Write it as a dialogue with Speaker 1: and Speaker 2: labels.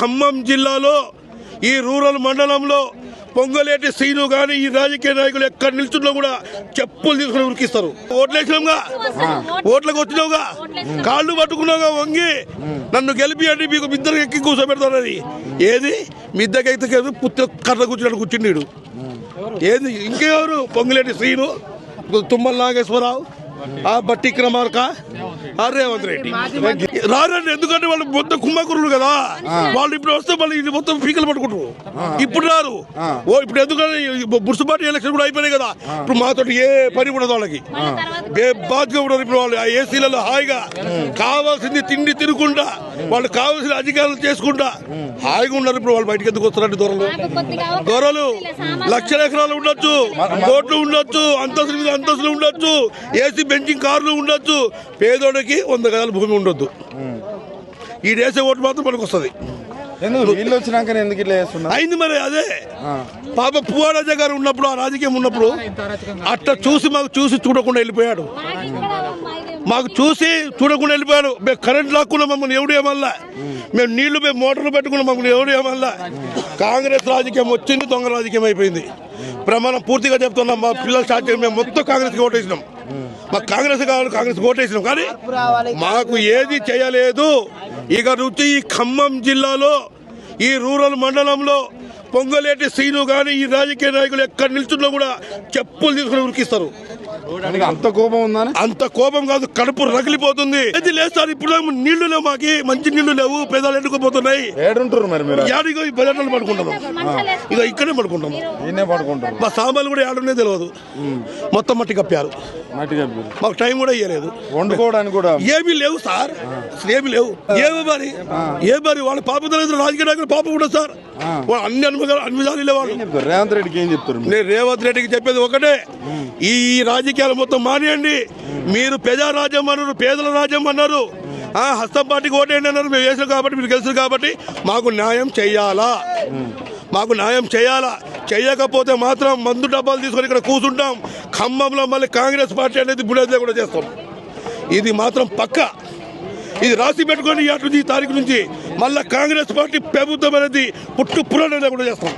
Speaker 1: ఖమ్మం జిల్లాలో ఈ రూరల్ మండలంలో పొంగలేటి శ్రీను గాని ఈ రాజకీయ నాయకులు ఎక్కడ నిల్చున్నా కూడా చెప్పులు తీసుకుని ఉరికిస్తారు. ఓట్లేసినావుగా, ఓట్లకు వచ్చినావుగా, కాళ్ళు పట్టుకున్నావుగా వంగి నన్ను గెలిపియండి మీకు మిద్దరికి ఎక్కి కూర్చోబెడతారని. ఏది మిద్దకి ఎక్కి పుత్ర కర్ర కూర్చున్నాడు కూర్చుండీడు. ఏది ఇంకెవరు? పొంగులేటి శ్రీను, తుమ్మల నాగేశ్వరరావు, ఆ బట్టి క్రమార్క, రేవంత్ రెడ్డి రారండి. ఎందుకంటే వాళ్ళు మొత్తం కుమ్మకురులు కదా. వాళ్ళు ఇప్పుడు వస్తే మళ్ళీ ఇది మొత్తం పీకలు పట్టుకుంటారు. ఇప్పుడు రారు. ఇప్పుడు ఎందుకంటే మున్సిపాలిటీ ఎలక్షన్ కూడా అయిపోయినాయి కదా. ఇప్పుడు మాతో ఏ పని ఉండదు వాళ్ళకి. బాధ్యత ఉండదు. ఇప్పుడు వాళ్ళు ఏసీలలో హాయిగా కావాల్సింది తిండి తినకుండా వాళ్ళు కావాల్సిన అధికారులు చేసుకుంటా హాయిగా ఉన్నారు. ఇప్పుడు వాళ్ళు బయటకు ఎందుకు వస్తారండి? దొరలు లక్షల ఎకరాలు ఉండొచ్చు, కోట్లు ఉండొచ్చు, అంతస్తుల మీద అంతస్తులు ఉండొచ్చు, ఏసీ బెంచింగ్ కార్లు ఉండొచ్చు. పేదోడికి 100 గజాల భూమి ఉండొద్దు. ఈ దేశ ఓటు మాత్రం మనకు వస్తుంది. అయింది మరి. అదే పాప పువ్వారాజా గారు ఉన్నప్పుడు, ఆ రాజకీయం ఉన్నప్పుడు అట్లా చూసి చూడకుండా వెళ్ళిపోయాడు. మాకు చూసి చూడకుండా వెళ్ళిపోయాడు. మేము కరెంట్ లాక్కున్నాం, మమ్మల్ని ఎవడు ఏమల్లా. మేము నీళ్లు మేము మోటార్లు పెట్టుకున్నాం, మమ్మల్ని ఎవడు ఏమల్లా. కాంగ్రెస్ రాజకీయం వచ్చింది, దొంగ రాజకీయం అయిపోయింది. ప్రమాణం పూర్తిగా చెప్తున్నాం. మా పిల్లలు స్టార్ట్ చేసి మేము మొత్తం కాంగ్రెస్కి ఓటేసినాం. మాకు కాంగ్రెస్ కావాలి, కాంగ్రెస్ ఓటేసినాం. కానీ మాకు ఏది చేయలేదు. ఇక నుంచి ఈ ఖమ్మం జిల్లాలో ఈ రూరల్ మండలంలో పొంగలేటి శ్రీను గాని ఈ రాజకీయ నాయకులు ఎక్కడ నిల్చున్నా కూడా చెప్పులు తీసుకుని ఉరికిస్తారు.
Speaker 2: అంత కోపం ఉందా?
Speaker 1: అంత కోపం కాదు, కడుపు రగిలిపోతుంది. ఏది లేదు సార్. ఇప్పుడు నీళ్లు లేవు, మాకి మంచి నీళ్లు లేవు. పేదలు ఎండుకుపోతున్నాయి. యాడిగో ఈ పర్యటనలు పడుకుంటాము. ఇక ఇక్కడే పడుకుంటాము. మా సామాన్లు కూడా ఏడున్నాయి తెలియదు. మొత్తం మట్టి కప్పారు. మాకు టైం కూడా ఇవ్వలేదు.
Speaker 2: వండుకోవడానికి కూడా
Speaker 1: ఏమీ లేవు సార్. ఏమి లేవు. ఏమి మరి వాళ్ళ పాప రాజకీయ నాయకులు పాప కూడా సార్. అన్ని అనుమతి వాళ్ళు.
Speaker 2: రేవంత్ రెడ్డికి ఏం చెప్తారు?
Speaker 1: నేను రేవంత్ రెడ్డికి చెప్పేది ఒకటే, ఈ రాజకీయాలు మొత్తం మానేయండి. మీరు ప్రజారాజ్యం అన్నారు, పేదల రాజ్యం అన్నారు, హస్తం పార్టీకి ఓటేయండి అన్నారు. మేము వేసాం కాబట్టి, మీరు గెలిచారు కాబట్టి మాకు న్యాయం చెయ్యాలా. మాకు న్యాయం చేయాలా. చేయకపోతే మాత్రం మందు డబ్బాలు తీసుకొని ఇక్కడ కూర్చుంటాం. ఖమ్మంలో మళ్ళీ కాంగ్రెస్ పార్టీ అనేది బుడేదే కూడా చేస్తాం. ఇది మాత్రం పక్క. ఇది రాసి పెట్టుకొని ఈ తారీఖు నుంచి మళ్ళీ కాంగ్రెస్ పార్టీ ప్రభుత్వం అనేది పుట్టు పురాణం కూడా చేస్తాం.